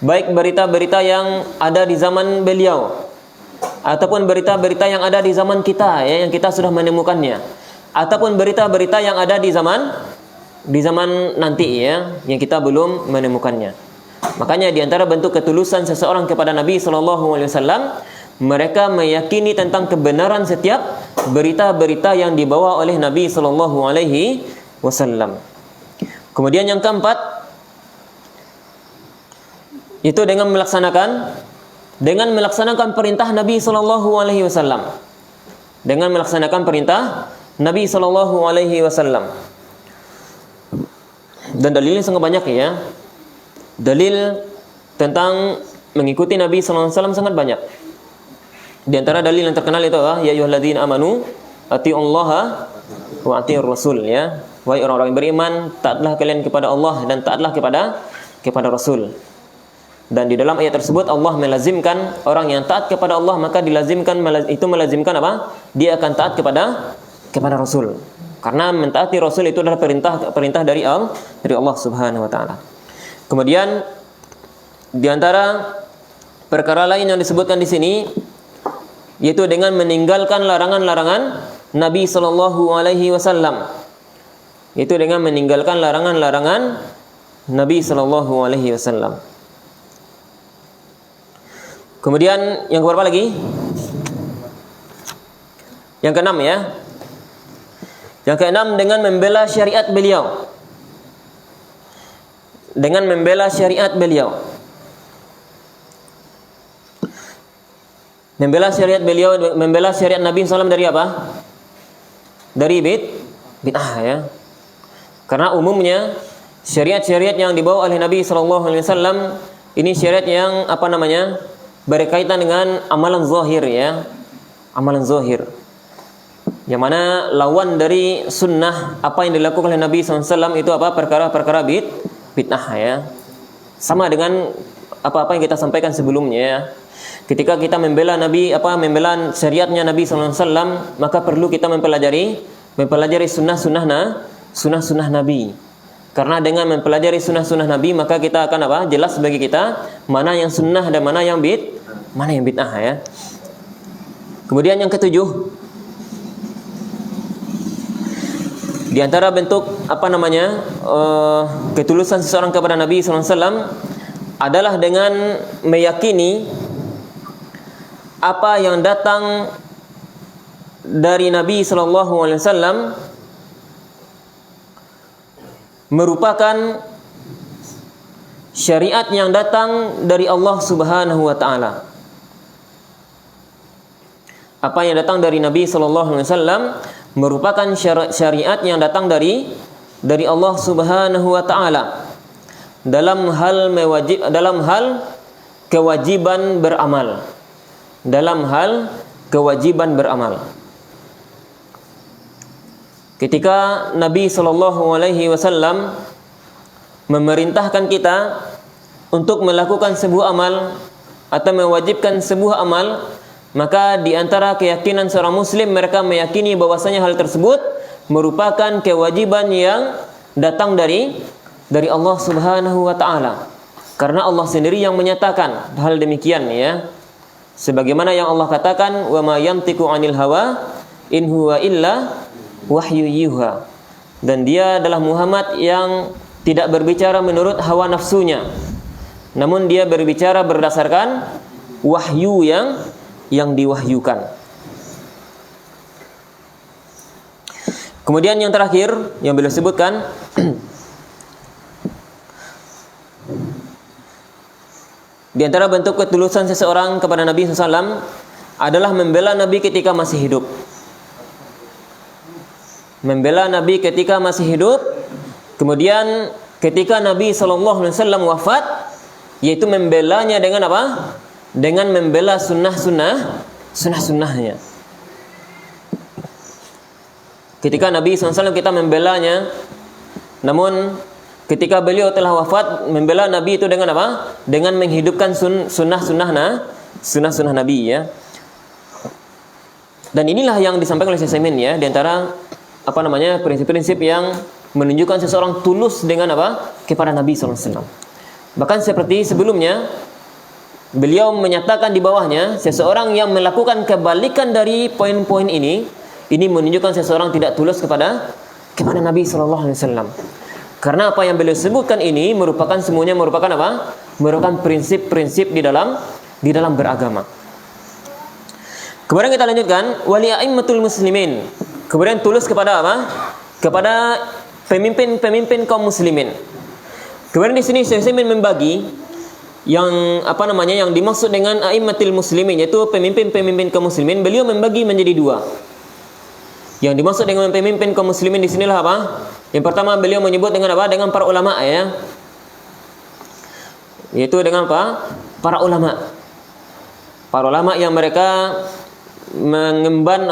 baik berita-berita yang ada di zaman beliau ataupun berita-berita yang ada di zaman kita ya, yang kita sudah menemukannya, ataupun berita-berita yang ada di zaman nanti ya, yang kita belum menemukannya. Makanya di antara bentuk ketulusan seseorang kepada Nabi Sallallahu Alaihi Wasallam, mereka meyakini tentang kebenaran setiap berita-berita yang dibawa oleh Nabi Sallallahu Alaihi Wasallam. Kemudian yang keempat, itu dengan melaksanakan perintah Nabi Sallallahu Alaihi Wasallam. Dengan melaksanakan perintah Nabi Sallallahu Alaihi Wasallam. Dan dalilnya sangat banyak ya. Dalil tentang mengikuti Nabi Sallallahu Alaihi Wasallam sangat banyak. Di antara dalil yang terkenal itu adalah ya ayyuhalladzina amanu atiullaha wa atiur rasul ya. Wahai orang-orang yang beriman, taatlah kalian kepada Allah dan taatlah kepada Rasul. Dan di dalam ayat tersebut Allah melazimkan orang yang taat kepada Allah, maka melazimkan apa? Dia akan taat kepada Rasul. Karena mentaati Rasul itu adalah perintah dari Allah Subhanahu wa taala. Kemudian di antara perkara lain yang disebutkan di sini, yaitu dengan meninggalkan larangan-larangan Nabi Sallallahu Alaihi Wasallam. Itu dengan meninggalkan larangan-larangan Nabi Sallallahu Alaihi Wasallam. Kemudian yang keberapa lagi? Yang keenam ya. Yang keenam, dengan membela syariat beliau. Dengan membela syariat beliau. Membela syariat beliau, membela syariat Nabi SAW dari apa? Dari bid'ah ya. Karena umumnya syariat-syariat yang dibawa oleh Nabi SAW ini syariat yang berkaitan dengan amalan zahir ya. Amalan zahir. Yang mana lawan dari sunnah apa yang dilakukan oleh Nabi SAW itu apa? Perkara-perkara bid'ah ya. Sama dengan apa-apa yang kita sampaikan sebelumnya ya. Ketika kita membela membela syariatnya Nabi SAW, maka perlu kita mempelajari sunnah-sunnah Nabi. Karena dengan mempelajari sunnah-sunnah Nabi, maka kita akan jelas bagi kita mana yang sunnah dan mana yang bid'ah ya. Kemudian yang ketujuh, di antara bentuk ketulusan seseorang kepada Nabi SAW adalah dengan meyakini apa yang datang dari Nabi SAW merupakan syariat yang datang dari Allah Subhanahu wa taala. Apa yang datang dari Nabi SAW merupakan syariat yang datang dari Allah Subhanahu wa taala. dalam hal kewajiban beramal. Dalam hal kewajiban beramal. Ketika Nabi sallallahu alaihi wasallam memerintahkan kita untuk melakukan sebuah amal atau mewajibkan sebuah amal, maka di antara keyakinan seorang muslim, mereka meyakini bahwasanya hal tersebut merupakan kewajiban yang datang dari Allah Subhanahu wa taala. Karena Allah sendiri yang menyatakan hal demikian ya. Sebagaimana yang Allah katakan, "Wa ma yantiqu 'anil hawa in huwa illa wahyu yuha." Dan dia adalah Muhammad yang tidak berbicara menurut hawa nafsunya, namun dia berbicara berdasarkan wahyu yang diwahyukan. Kemudian yang terakhir yang beliau sebutkan di antara bentuk ketulusan seseorang kepada Nabi SAW adalah membela Nabi ketika masih hidup. Membela Nabi ketika masih hidup. Kemudian ketika Nabi SAW wafat, yaitu membelanya dengan apa? Dengan membela sunnah-sunnahnya. Ketika Nabi SAW kita membelanya, namun ketika beliau telah wafat, membela Nabi itu dengan apa? Dengan menghidupkan sunnah-sunnah Nabi ya. Dan inilah yang disampaikan oleh Syekh Utsaimin ya, di antara prinsip-prinsip yang menunjukkan seseorang tulus dengan apa? Kepada Nabi SAW. Bahkan seperti sebelumnya, beliau menyatakan di bawahnya, seseorang yang melakukan kebalikan dari poin-poin ini menunjukkan seseorang tidak tulus kepada Nabi SAW. Karena apa yang beliau sebutkan ini semuanya merupakan apa? Merupakan prinsip-prinsip di dalam beragama. Kemudian kita lanjutkan, wali a'immatul muslimin. Kemudian tulus kepada apa? Kepada pemimpin kaum muslimin. Kemudian di sini Syekh Utsaimin membagi yang yang dimaksud dengan a'immatul muslimin, yaitu pemimpin kaum muslimin. Beliau membagi menjadi dua. Yang dimaksud dengan pemimpin kaum muslimin di sinilah apa? Yang pertama beliau menyebut dengan apa? Dengan para ulama ya. Yaitu dengan apa? Para ulama. Para ulama yang mereka mengemban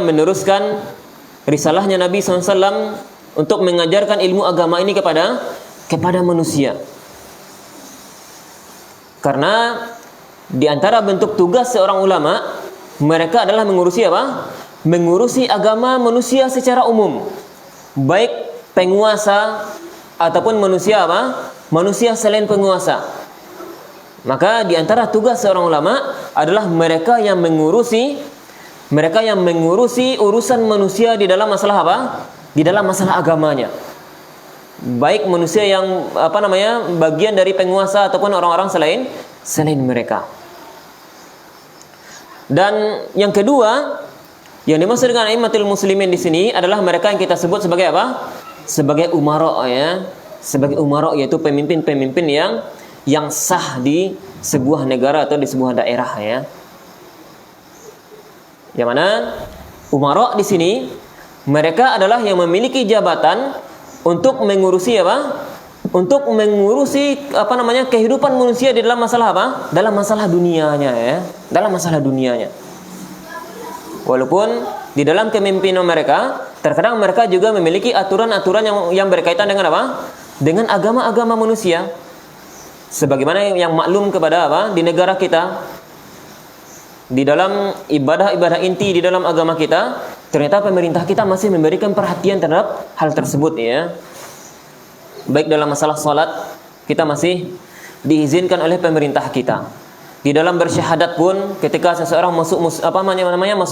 meneruskan risalahnya Nabi SAW untuk mengajarkan ilmu agama ini kepada manusia. Karena di antara bentuk tugas seorang ulama, mereka adalah mengurusi apa? Mengurusi agama manusia secara umum, baik penguasa ataupun manusia apa? Manusia selain penguasa. Maka di antara tugas seorang ulama adalah mereka yang mengurusi urusan manusia di dalam masalah apa? Di dalam masalah agamanya. Baik manusia yang bagian dari penguasa ataupun orang-orang selain mereka. Dan yang kedua, yang dimaksud dengan a'immatul muslimin di sini adalah mereka yang kita sebut sebagai apa? Sebagai umara ya. Sebagai umara, yaitu pemimpin-pemimpin yang sah di sebuah negara atau di sebuah daerah ya. Yang mana umara di sini mereka adalah yang memiliki jabatan untuk mengurusi apa? Untuk mengurusi kehidupan manusia di dalam masalah apa? Dalam masalah dunianya ya. Dalam masalah dunianya. Walaupun di dalam kepemimpinan mereka, terkadang mereka juga memiliki aturan-aturan yang berkaitan dengan apa? Dengan agama-agama manusia. Sebagaimana yang maklum kepada apa? Di negara kita, di dalam ibadah-ibadah inti di dalam agama kita, ternyata pemerintah kita masih memberikan perhatian terhadap hal tersebut ya. Baik dalam masalah salat, kita masih diizinkan oleh pemerintah kita. Di dalam bersyahadat pun, ketika seseorang masuk masuk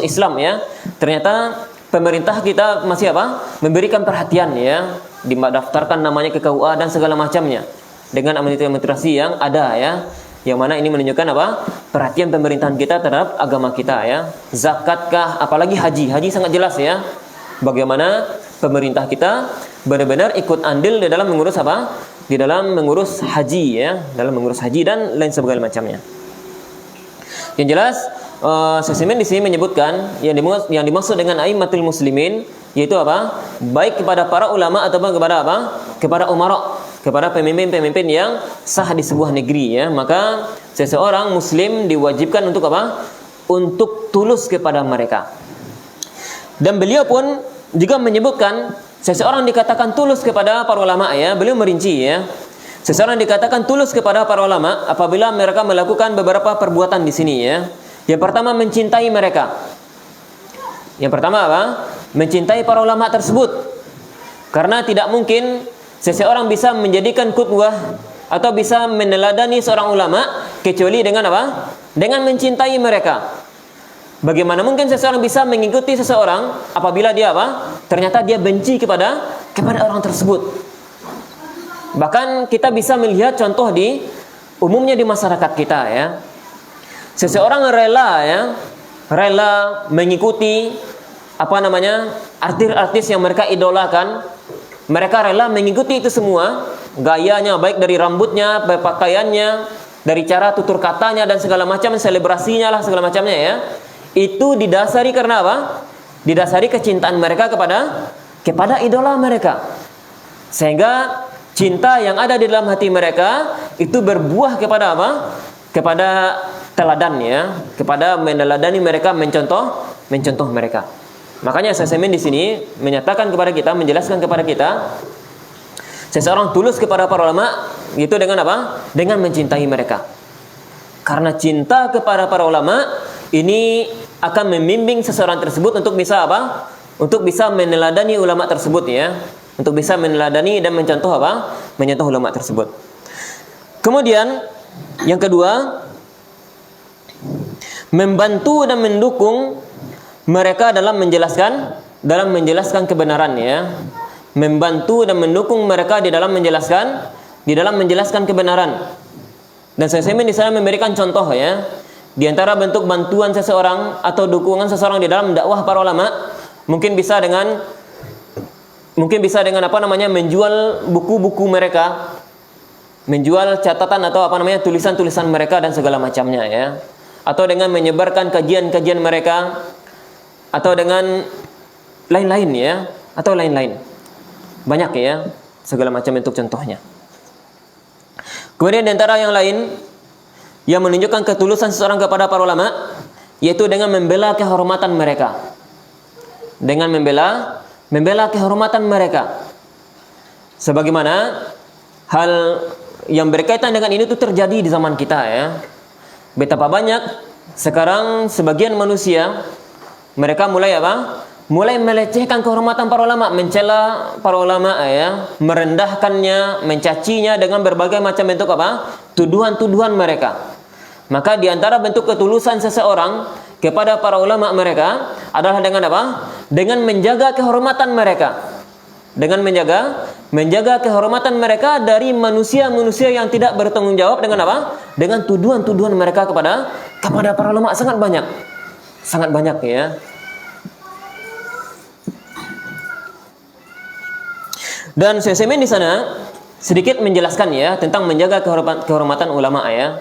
Islam ya, ternyata pemerintah kita masih apa? Memberikan perhatian ya, didaftarkan namanya ke KUA dan segala macamnya dengan administrasi yang ada ya. Yang mana ini menunjukkan apa? Perhatian pemerintahan kita terhadap agama kita ya. Zakatkah, apalagi haji. Haji sangat jelas ya. Bagaimana pemerintah kita benar-benar ikut andil di dalam mengurus apa? Di dalam mengurus haji ya, dalam mengurus haji dan lain sebagainya macamnya. Yang jelas, Syekh Utsaimin di sini menyebutkan yang dimaksud dengan a'immatul muslimin yaitu apa? Baik kepada para ulama ataupun kepada apa? Kepada umara. kepada pemimpin-pemimpin yang sah di sebuah negeri ya. Maka seseorang muslim diwajibkan untuk apa? Untuk tulus kepada mereka. Dan beliau pun juga menyebutkan seseorang dikatakan tulus kepada para ulama ya. Beliau merinci ya. Seseorang dikatakan tulus kepada para ulama apabila mereka melakukan beberapa perbuatan di sini ya. Yang pertama, mencintai mereka. Yang pertama apa? Mencintai para ulama tersebut. Karena tidak mungkin seseorang bisa menjadikan qudwah atau bisa meneladani seorang ulama kecuali dengan apa? Dengan mencintai mereka. Bagaimana mungkin seseorang bisa mengikuti seseorang apabila dia apa? Ternyata dia benci kepada orang tersebut. Bahkan kita bisa melihat contoh di umumnya di masyarakat kita ya. Seseorang rela mengikuti artis-artis yang mereka idolakan. Mereka rela mengikuti itu semua, gayanya baik dari rambutnya, pakaiannya, dari cara tutur katanya dan segala macam, selebrasinya lah segala macamnya ya. Itu didasari karena apa? Didasari kecintaan mereka kepada idola mereka. Sehingga cinta yang ada di dalam hati mereka itu berbuah kepada apa? Kepada teladan ya, kepada meneladani mereka, mencontoh mereka. Makanya Syaikhul di sini menyatakan kepada kita, menjelaskan kepada kita, seseorang tulus kepada para ulama itu dengan apa? Dengan mencintai mereka. Karena cinta kepada para ulama ini akan membimbing seseorang tersebut untuk bisa apa? Untuk bisa meneladani ulama tersebut ya. Untuk bisa meneladani dan mencontoh apa? Mencontoh ulama tersebut. Kemudian yang kedua, membantu dan mendukung mereka dalam menjelaskan kebenaran ya. Membantu dan mendukung mereka di dalam menjelaskan kebenaran. Dan saya di sana memberikan contoh ya. Di antara bentuk bantuan seseorang atau dukungan seseorang di dalam dakwah para ulama mungkin bisa dengan menjual buku-buku mereka, menjual catatan atau tulisan-tulisan mereka dan segala macamnya ya, atau dengan menyebarkan kajian-kajian mereka, atau dengan lain-lain ya, atau lain-lain banyak ya, segala macam bentuk contohnya. Kemudian di antara yang lain yang menunjukkan ketulusan seseorang kepada para ulama yaitu dengan membela kehormatan mereka, dengan membela kehormatan mereka. Sebagaimana hal yang berkaitan dengan ini itu terjadi di zaman kita ya. Betapa banyak sekarang sebagian manusia mereka mulai apa? Mulai melecehkan kehormatan para ulama, mencela para ulama ya, merendahkannya, mencacinya dengan berbagai macam bentuk apa? Tuduhan-tuduhan mereka. Maka di antara bentuk ketulusan seseorang kepada para ulama mereka adalah dengan apa? Dengan menjaga kehormatan mereka. Dengan menjaga kehormatan mereka dari manusia-manusia yang tidak bertanggung jawab dengan apa? Dengan tuduhan-tuduhan mereka kepada para ulama sangat banyak. Sangat banyak ya. Dan Syekh di sana sedikit menjelaskan ya tentang menjaga kehormatan ulama ya.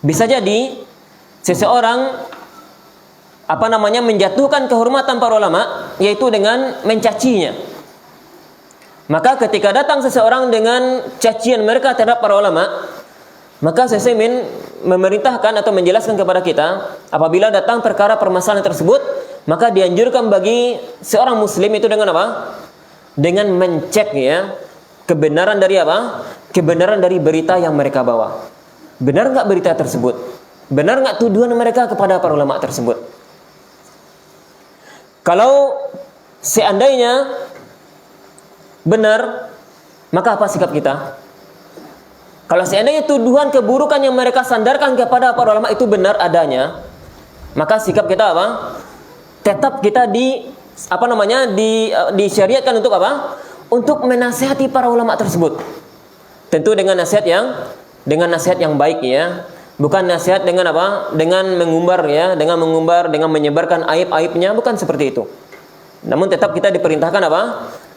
Bisa jadi seseorang menjatuhkan kehormatan para ulama yaitu dengan mencacinya. Maka ketika datang seseorang dengan cacian mereka terhadap para ulama, maka Syekh memerintahkan atau menjelaskan kepada kita apabila datang perkara permasalahan tersebut, maka dianjurkan bagi seorang muslim itu dengan apa? Dengan mencek ya kebenaran dari apa? Kebenaran dari berita yang mereka bawa. Benar enggak berita tersebut? Benar enggak tuduhan mereka kepada para ulama tersebut? Kalau seandainya benar, maka apa sikap kita? Kalau seandainya tuduhan keburukan yang mereka sandarkan kepada para ulama itu benar adanya, maka sikap kita apa? Tetap kita disyariatkan untuk apa? Untuk menasihati para ulama tersebut. Tentu dengan nasihat yang baik ya. Bukan nasihat dengan apa? Dengan mengumbar ya, dengan menyebarkan aib-aibnya, bukan seperti itu. Namun tetap kita diperintahkan apa?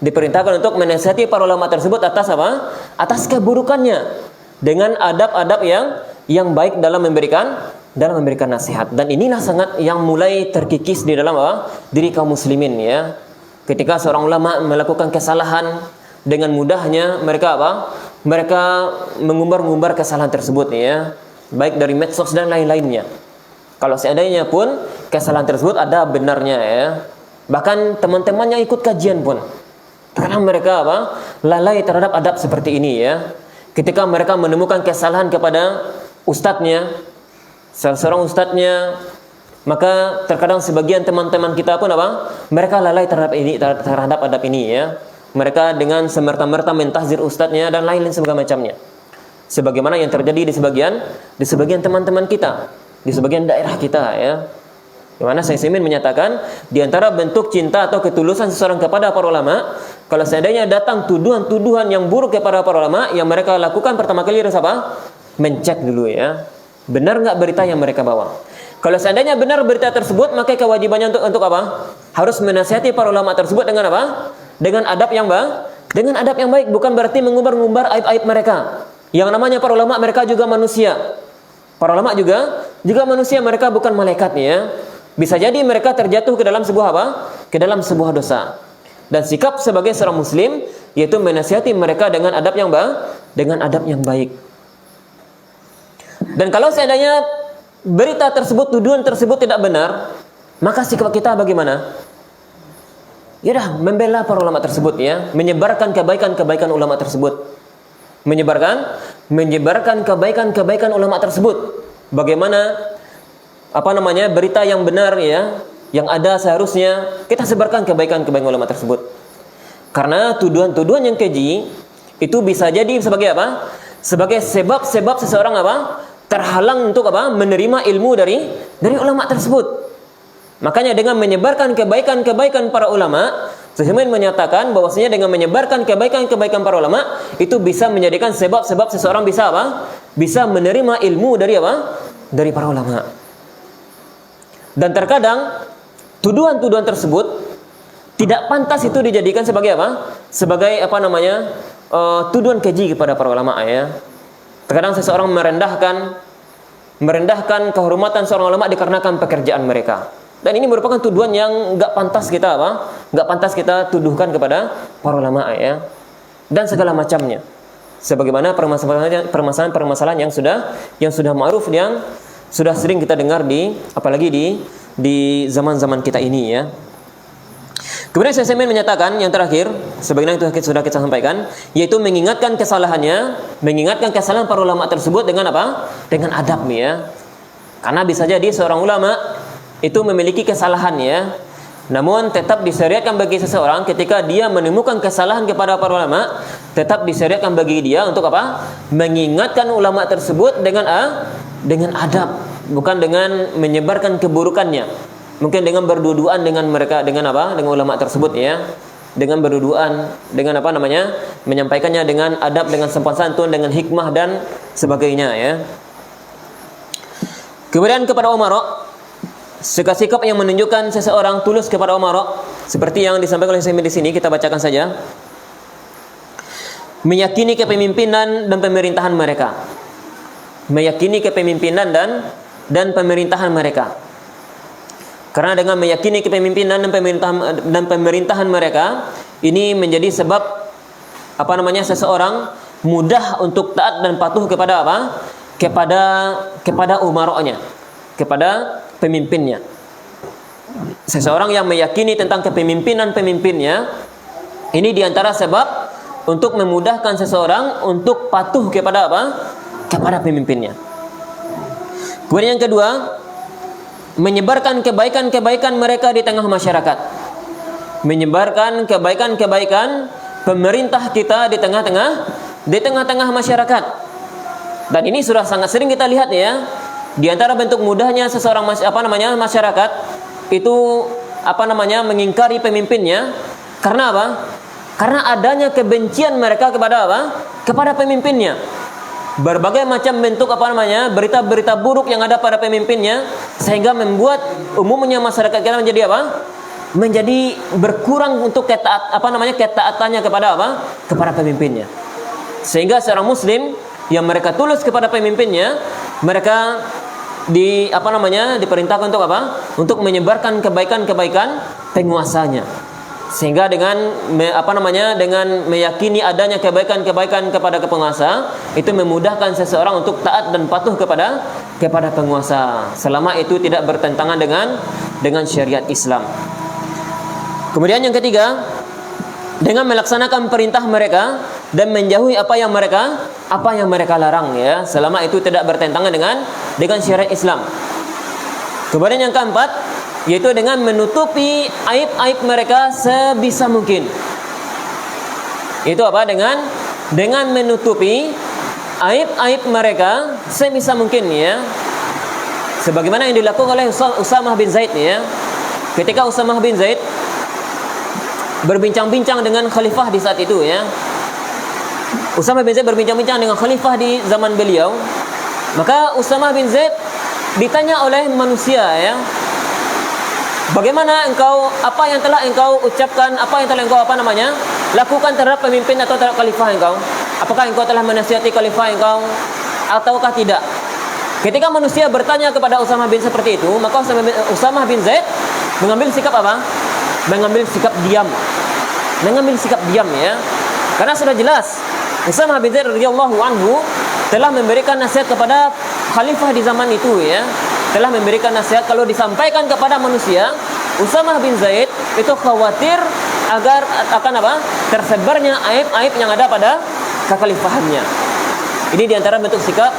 Diperintahkan untuk menasihati para ulama tersebut atas apa? Atas keburukannya dengan adab-adab yang baik dalam memberikan nasihat. Dan inilah sangat yang mulai terkikis di dalam apa? Diri kaum muslimin ya. Ketika seorang ulama melakukan kesalahan, dengan mudahnya mereka apa? Mereka mengumbar-ngumbar kesalahan tersebut ya, baik dari medsos dan lain-lainnya. Kalau seandainya pun kesalahan tersebut ada benarnya ya, bahkan teman-temannya ikut kajian pun, karena mereka apa? Lalai terhadap adab seperti ini ya. Ketika mereka menemukan kesalahan kepada ustadznya, salah seorang ustadznya, maka terkadang sebagian teman-teman kita pun apa? Mereka lalai terhadap adab ini ya. Mereka dengan semerta-merta mentahzir ustadznya dan lain-lain sebagainya. Sebagaimana yang terjadi di sebagian teman-teman kita, di sebagian daerah kita ya. Di mana Syekh Utsaimin menyatakan di antara bentuk cinta atau ketulusan seseorang kepada para ulama, kalau seandainya datang tuduhan-tuduhan yang buruk kepada para ulama, yang mereka lakukan pertama kali harus apa? Mencek dulu ya. Benar nggak berita yang mereka bawa? Kalau seandainya benar berita tersebut, maka kewajibannya untuk apa? Harus menasihati para ulama tersebut dengan apa? Dengan adab yang baik, bukan berarti mengumbar-ngumbar aib-aib mereka. Yang namanya para ulama, mereka juga manusia. Para ulama juga manusia, mereka bukan malaikat ya. Bisa jadi mereka terjatuh ke dalam sebuah apa? Ke dalam sebuah dosa. Dan sikap sebagai seorang muslim yaitu menasihati mereka dengan adab yang baik. Dan kalau seandainya berita tersebut, tuduhan tersebut tidak benar, maka sikap kita bagaimana? Ya dah, membela para ulama tersebut ya, menyebarkan kebaikan-kebaikan ulama tersebut. Menyebarkan kebaikan-kebaikan ulama tersebut. Bagaimana berita yang benar ya, yang ada seharusnya kita sebarkan kebaikan-kebaikan ulama tersebut. Karena tuduhan-tuduhan yang keji itu bisa jadi sebagai apa? Sebagai sebab seseorang apa? Terhalang untuk apa? Menerima ilmu dari ulama tersebut. Makanya dengan menyebarkan kebaikan-kebaikan para ulama, Syekh Utsaimin menyatakan bahwasanya dengan menyebarkan kebaikan-kebaikan para ulama itu bisa menjadikan sebab-sebab seseorang bisa apa? Bisa menerima ilmu dari apa? Dari para ulama. Dan terkadang tuduhan-tuduhan tersebut tidak pantas itu dijadikan sebagai apa? Sebagai tuduhan keji kepada para ulama ya. Terkadang seseorang merendahkan kehormatan seorang ulama dikarenakan pekerjaan mereka. Dan ini merupakan tuduhan yang nggak pantas kita tuduhkan kepada para ulama ya. Dan segala macamnya. Sebagaimana permasalahan yang sudah ma'ruf, yang sudah sering kita dengar apalagi di zaman-zaman kita ini ya. Kemudian Syekh Utsaimin menyatakan yang terakhir, sebagaimana itu sudah kita sampaikan, yaitu mengingatkan kesalahan para ulama tersebut dengan apa? Dengan adab ya. Karena bisa jadi seorang ulama itu memiliki kesalahan ya. Namun tetap disyariatkan bagi seseorang ketika dia menemukan kesalahan kepada para ulama, tetap disyariatkan bagi dia untuk apa? Mengingatkan ulama tersebut dengan adab, bukan dengan menyebarkan keburukannya. Mungkin dengan berduaan dengan mereka, dengan ulama tersebut ya. Dengan berduaan, dengan menyampaikannya dengan adab, dengan sopan santun, dengan hikmah dan sebagainya ya. Kemudian kepada umara, sikap yang menunjukkan seseorang tulus kepada umara, seperti yang disampaikan oleh Syekh di sini, kita bacakan saja. Meyakini kepemimpinan dan pemerintahan mereka. Meyakini kepemimpinan dan pemerintahan mereka. Karena dengan meyakini kepemimpinan dan pemerintahan mereka, ini menjadi sebab seseorang mudah untuk taat dan patuh kepada apa? Kepada umara'nya, kepada pemimpinnya. Seseorang yang meyakini tentang kepemimpinan pemimpinnya, ini diantara sebab untuk memudahkan seseorang untuk patuh kepada apa? Kepada pemimpinnya. Kemudian yang kedua, menyebarkan kebaikan-kebaikan mereka di tengah masyarakat. Menyebarkan kebaikan-kebaikan pemerintah kita di tengah-tengah masyarakat. Dan ini sudah sangat sering kita lihat ya. Di antara bentuk mudahnya seseorang masyarakat itu mengingkari pemimpinnya karena apa? Karena adanya kebencian mereka kepada apa? Kepada pemimpinnya. Berbagai macam bentuk berita-berita buruk yang ada pada pemimpinnya, sehingga membuat umumnya masyarakat kita menjadi apa? Menjadi berkurang untuk ketaatannya kepada apa? Kepada pemimpinnya. Sehingga seorang muslim yang mereka tulus kepada pemimpinnya, mereka diperintahkan untuk apa? Untuk menyebarkan kebaikan-kebaikan penguasanya. Sehingga dengan dengan meyakini adanya kebaikan-kebaikan kepada penguasa, itu memudahkan seseorang untuk taat dan patuh kepada penguasa selama itu tidak bertentangan dengan syariat Islam. Kemudian yang ketiga, dengan melaksanakan perintah mereka dan menjauhi apa yang mereka larang, ya, selama itu tidak bertentangan dengan syariat Islam. Kemudian yang keempat, yaitu dengan menutupi aib-aib mereka sebisa mungkin. Itu apa? Dengan menutupi aib-aib mereka sebisa mungkin, ya. Sebagaimana yang dilakukan oleh Usamah bin Zaid, ya. Ketika Usamah bin Zaid berbincang-bincang dengan khalifah di saat itu, ya. Usamah bin Zaid berbincang-bincang dengan khalifah di zaman beliau. Maka Usamah bin Zaid ditanya oleh manusia, ya, bagaimana engkau, apa yang telah engkau ucapkan, apa yang telah engkau lakukan terhadap pemimpin atau terhadap khalifah engkau? Apakah engkau telah menasihati khalifah engkau ataukah tidak? Ketika manusia bertanya kepada Usamah bin seperti itu, maka Usamah bin Zaid mengambil sikap apa? Mengambil sikap diam. Mengambil sikap diam, ya. Karena sudah jelas Usamah bin Zaid radhiyallahu anhu telah memberikan nasihat kepada khalifah di zaman itu, ya. Telah memberikan nasihat kalau disampaikan kepada manusia, Usamah bin Zaid itu khawatir agar akan tersebarnya aib-aib yang ada pada kekhalifahannya. Ini diantara bentuk sikap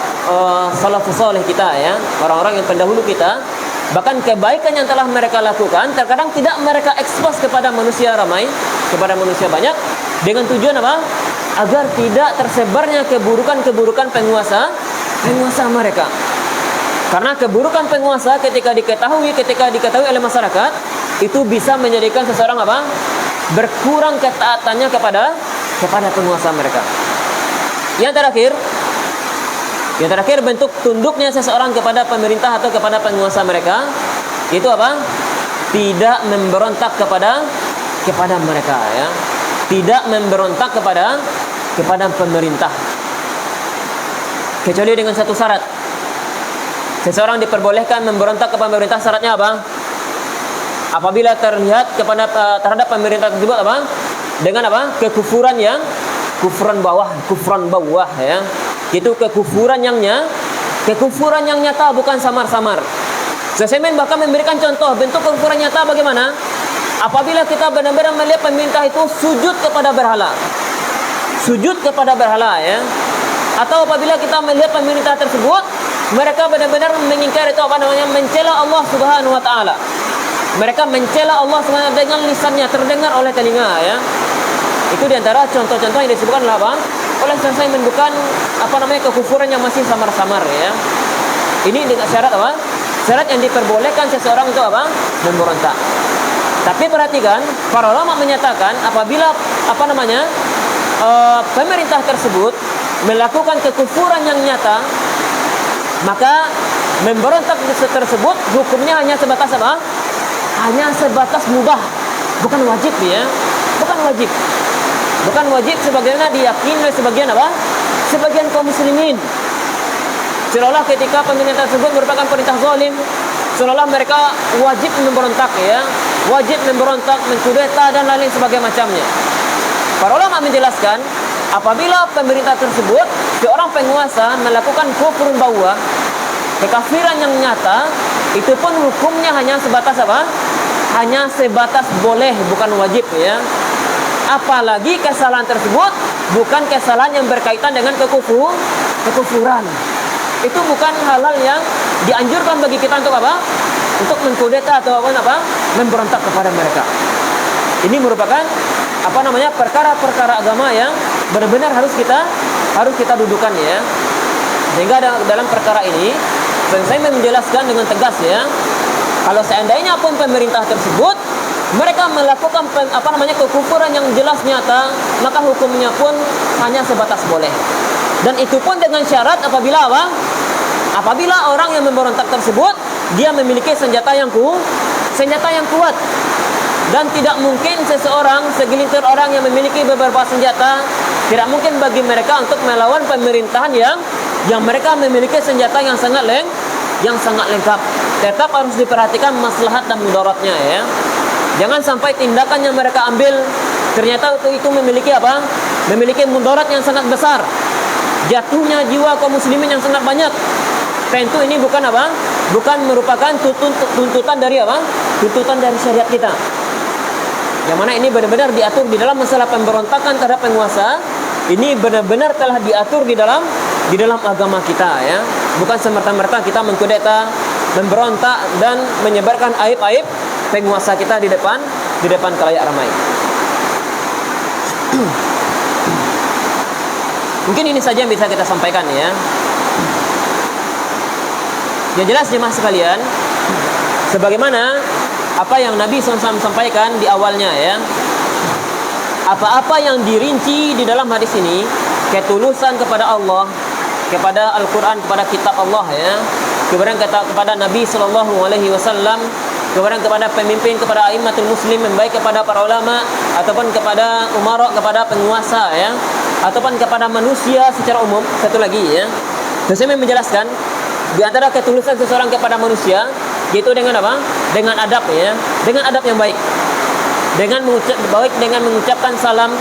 salafus saleh kita, ya, orang-orang yang pendahulu kita. Bahkan kebaikan yang telah mereka lakukan terkadang tidak mereka ekspos kepada manusia ramai, kepada manusia banyak, dengan tujuan apa? Agar tidak tersebarnya keburukan-keburukan penguasa mereka. Karena keburukan penguasa ketika diketahui oleh masyarakat, itu bisa menjadikan seseorang apa? Berkurang ketaatannya kepada penguasa mereka. Yang terakhir bentuk tunduknya seseorang kepada pemerintah atau kepada penguasa mereka, itu apa? Tidak memberontak kepada mereka, ya. Tidak memberontak kepada pemerintah. Kecuali dengan satu syarat. Seseorang diperbolehkan memberontak kepada pemerintah, syaratnya apa? Apabila terlihat terhadap pemerintah tersebut apa? Dengan apa? Kekufuran bawah, ya. Itu kekufuran yang nyata, bukan samar-samar. Syekh bahkan memberikan contoh bentuk kekufuran nyata bagaimana? Apabila kita benar-benar melihat pemerintah itu sujud kepada berhala, ya. Atau apabila kita melihat pemerintah tersebut mereka benar-benar mengingkari itu mencela Allah Subhanahu wa taala. Mereka mencela Allah Subhanahu wa taala dengan lisannya, terdengar oleh telinga, ya. Itu diantara contoh-contoh yang disebutkan oleh Syekh bukan kekufuran yang masih samar-samar, ya. Ini dengan syarat apa? Syarat yang diperbolehkan seseorang untuk memberontak. Tapi perhatikan, para ulama menyatakan apabila pemerintah tersebut melakukan kekufuran yang nyata, maka memberontak tersebut hukumnya hanya sebatas apa? Hanya sebatas mubah, bukan wajib, ya. Bukan wajib sebagaimana diyakini oleh sebagian kaum muslimin. Seolah-olah ketika pemerintah tersebut merupakan perintah zalim, seolah-olah mereka wajib memberontak, ya. Wajib memberontak, mengkudeta dan lain sebagainya macamnya. Para ulama menjelaskan, apabila pemerintah tersebut, seorang penguasa melakukan kufur bawah, kekafiran yang nyata, itu pun hukumnya hanya sebatas apa? Hanya sebatas boleh, bukan wajib, ya. Apalagi kesalahan tersebut bukan kesalahan yang berkaitan dengan kekufuran. Itu bukan hal-hal yang dianjurkan bagi kita untuk apa? Untuk mengkudeta atau memberontak kepada mereka. Ini merupakan perkara-perkara agama yang benar-benar harus kita dudukan, ya. Sehingga dalam perkara ini saya menjelaskan dengan tegas, ya. Kalau seandainya pun pemerintah tersebut mereka melakukan kekufuran yang jelas nyata, maka hukumnya pun hanya sebatas boleh. Dan itu pun dengan syarat apabila orang yang memberontak tersebut dia memiliki senjata yang kuat. Dan tidak mungkin segelintir orang yang memiliki beberapa senjata, tidak mungkin bagi mereka untuk melawan pemerintahan yang mereka memiliki senjata yang sangat lengkap. Tetap harus diperhatikan maslahat dan mudaratnya, ya. Jangan sampai tindakan yang mereka ambil ternyata itu memiliki apa? Memiliki mudarat yang sangat besar. Jatuhnya jiwa kaum muslimin yang sangat banyak. Tentu ini bukan apa? Bukan merupakan tuntutan dari apa? Tuntutan dari syariat kita. Yang mana ini benar-benar diatur di dalam masalah pemberontakan terhadap penguasa. Ini benar-benar telah diatur di dalam agama kita, ya. Bukan semerta-merta kita mengkudeta, memberontak dan menyebarkan aib-aib penguasa kita di depan khalayak ramai. Mungkin ini saja yang bisa kita sampaikan, ya. Yang jelas jemaah sekalian, sebagaimana apa yang Nabi SAW sampaikan di awalnya, ya. Apa-apa yang dirinci di dalam hadis ini, ketulusan kepada Allah, kepada Al-Quran, kepada kitab Allah, ya, kepada Nabi SAW, kepada pemimpin, kepada a'immatul muslim, baik kepada para ulama ataupun kepada umara, kepada penguasa, ya, ataupun kepada manusia secara umum. Satu lagi, ya, saya menjelaskan di antara ketulusan seseorang kepada manusia yaitu dengan apa? Dengan adab, ya, dengan adab yang baik, dengan mengucapkan salam,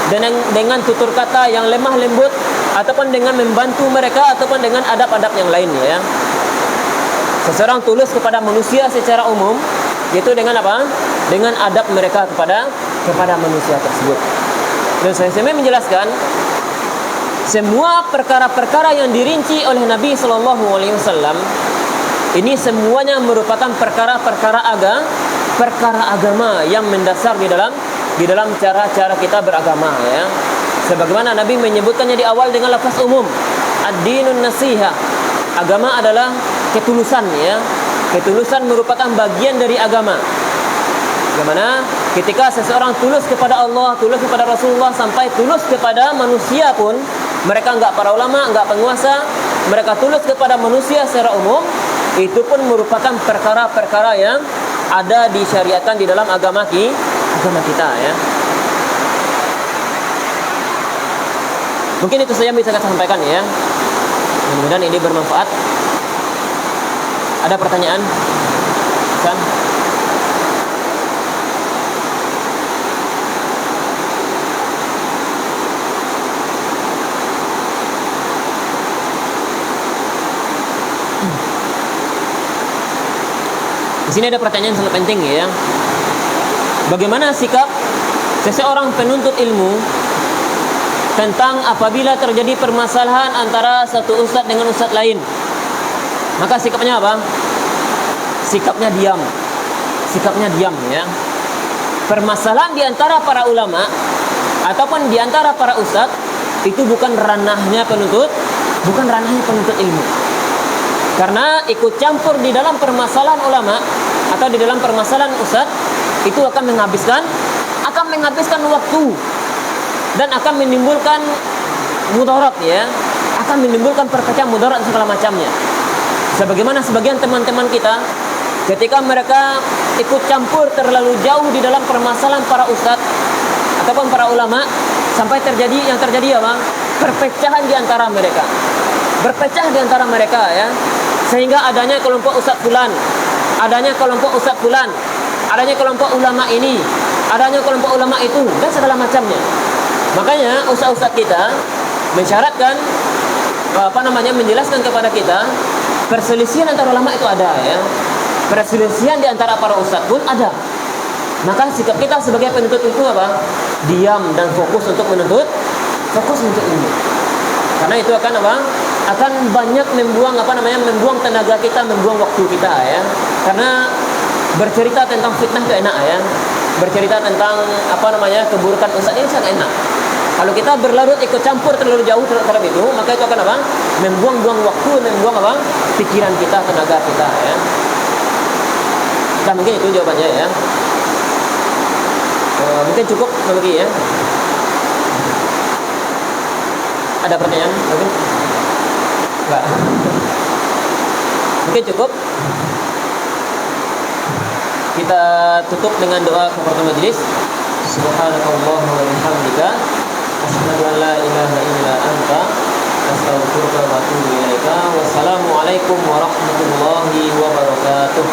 dengan tutur kata yang lemah lembut, ataupun dengan membantu mereka, ataupun dengan adab-adab yang lain, ya. Seseorang tulus kepada manusia secara umum yaitu dengan apa? Dengan adab mereka kepada manusia tersebut. Dan saya menjelaskan semua perkara-perkara yang dirinci oleh Nabi SAW ini semuanya merupakan perkara-perkara agama yang mendasar di dalam cara-cara kita beragama, ya. Sebagaimana Nabi menyebutkannya di awal dengan lafaz umum, ad-dinun nasiha. Agama adalah ketulusan, ya. Ketulusan merupakan bagian dari agama. Bagaimana ketika seseorang tulus kepada Allah, tulus kepada Rasulullah, sampai tulus kepada manusia pun, mereka enggak para ulama, enggak penguasa, mereka tulus kepada manusia secara umum, itu pun merupakan perkara-perkara yang ada disyariatkan di dalam agama kita, ya. Mungkin itu saja yang bisa saya sampaikan, ya. Mudah-mudahan ini bermanfaat. Ada pertanyaan? San? Di sini ada pertanyaan sangat penting, ya. Bagaimana sikap seseorang penuntut ilmu tentang apabila terjadi permasalahan antara satu ustadz dengan ustadz lain? Maka sikapnya apa? Sikapnya diam. Sikapnya diam, ya. Permasalahan di antara para ulama ataupun di antara para ustadz itu bukan ranahnya penuntut ilmu. Karena ikut campur di dalam permasalahan ulama atau di dalam permasalahan ustadz itu akan menghabiskan waktu dan akan menimbulkan mudarat, ya, akan menimbulkan perpecahan, mudarat segala macamnya. Sebagaimana sebagian teman-teman kita ketika mereka ikut campur terlalu jauh di dalam permasalahan para ustadz ataupun para ulama sampai terjadi apa? Perpecahan di antara mereka. Berpecah di antara mereka, ya. Sehingga adanya kelompok ustadz fulan, adanya kelompok ustadz fulan, adanya kelompok ulama ini, adanya kelompok ulama itu, dan segala macamnya. Makanya ustadz-ustadz kita mensyaratkan menjelaskan kepada kita perselisihan antara ulama itu ada, ya. Perselisihan di antara para ustadz pun ada. Maka sikap kita sebagai penuntut itu apa? Diam dan fokus untuk ilmu. Karena itu akan apa? Akan banyak membuang tenaga kita, membuang waktu kita, ya. Karena bercerita tentang fitnah itu enak, ya. Bercerita tentang keburukan ustadz ini sangat enak. Kalau kita berlarut ikut campur terlalu jauh terhadap itu, maka itu akan apa? Membuang-buang waktu, membuang apa? Pikiran kita, tenaga kita, ya. Nah, mungkin itu jawabannya, ya. Mungkin cukup lagi, ya. Ada pertanyaan? Mungkin? Enggak. Mungkin cukup. Kita tutup dengan doa kafaratul majelis. Subhanakallahumma wa bihamdika asyhadu an la ilaha illa anta astaghfiruka wa atubu ilaika. Wassalamualaikum warahmatullahi wabarakatuh.